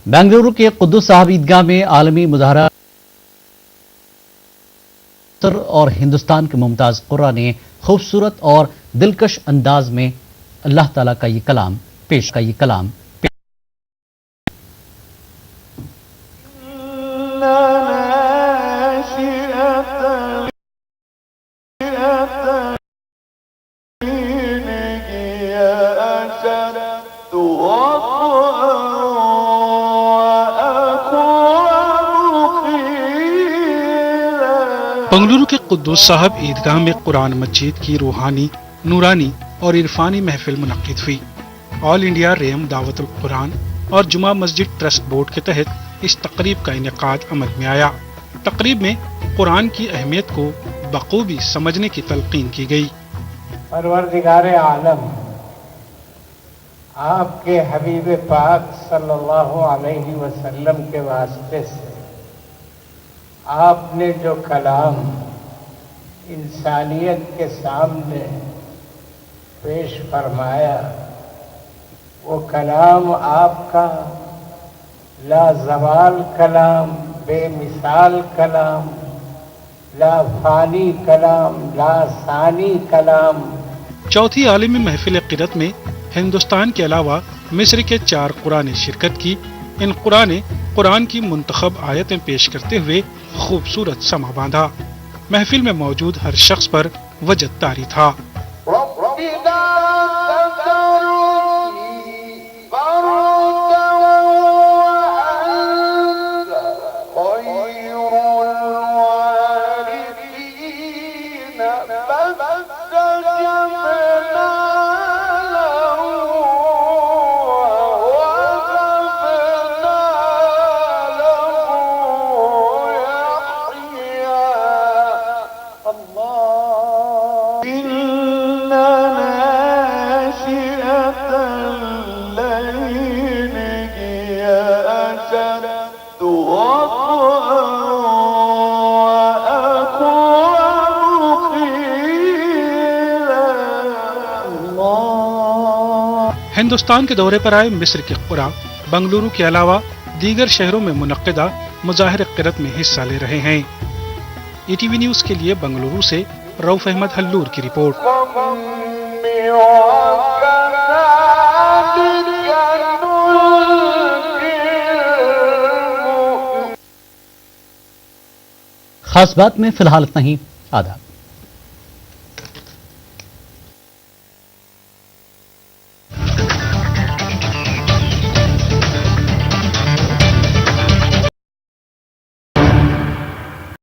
बेंगलुरु के कुद्दुस साहब ईदगाह में आलमी मुजाहरा और हिंदुस्तान के मुमताज कुर्रा ने खूबसूरत और दिलकश अंदाज में अल्लाह ताला का ये कलाम पेश बंगलुरु के कुद्दुस साहब ईदगाह में कुरान मजीद की रूहानी, नूरानी और इरफानी महफिल मुनक्किद हुई। ऑल इंडिया रेम दावतुल कुरान और जुमा मस्जिद ट्रस्ट बोर्ड के तहत इस तकरीब का इनेकाद अमल में आया। तकरीब में कुरान की अहमियत को बखूबी समझने की तलकीन की गई। परवरदिगार आलम आपके हबीब पाक सल्लल्लाहु अलैहि वसल्लम के वास्ते से आपने जो कलाम इंसानियत के सामने पेश फरमाया, वो कलाम आपका लाजवाल कलाम, बेमिसाल कलाम, लाफानी कलाम, लासानी कलाम। चौथी आलमी महफिल क़िरत में हिंदुस्तान के अलावा मिस्र के 4 कुराने शिरकत की। इन कुराने कुरान की मुंतखब आयतें पेश करते हुए खूबसूरत समा बांधा। महफिल में मौजूद हर शख्स पर वजद तारी था। हिंदुस्तान के दौरे पर आए मिस्र के कुरा बंगलुरु के अलावा दीगर शहरों में मुनक्किदा मुजाहिर क़िरत में हिस्सा ले रहे हैं। ईटीवी न्यूज़ के लिए बंगलुरु से रऊफ अहमद हल्लूर की रिपोर्ट। खास बात में फिलहाल इतना ही। आदाब।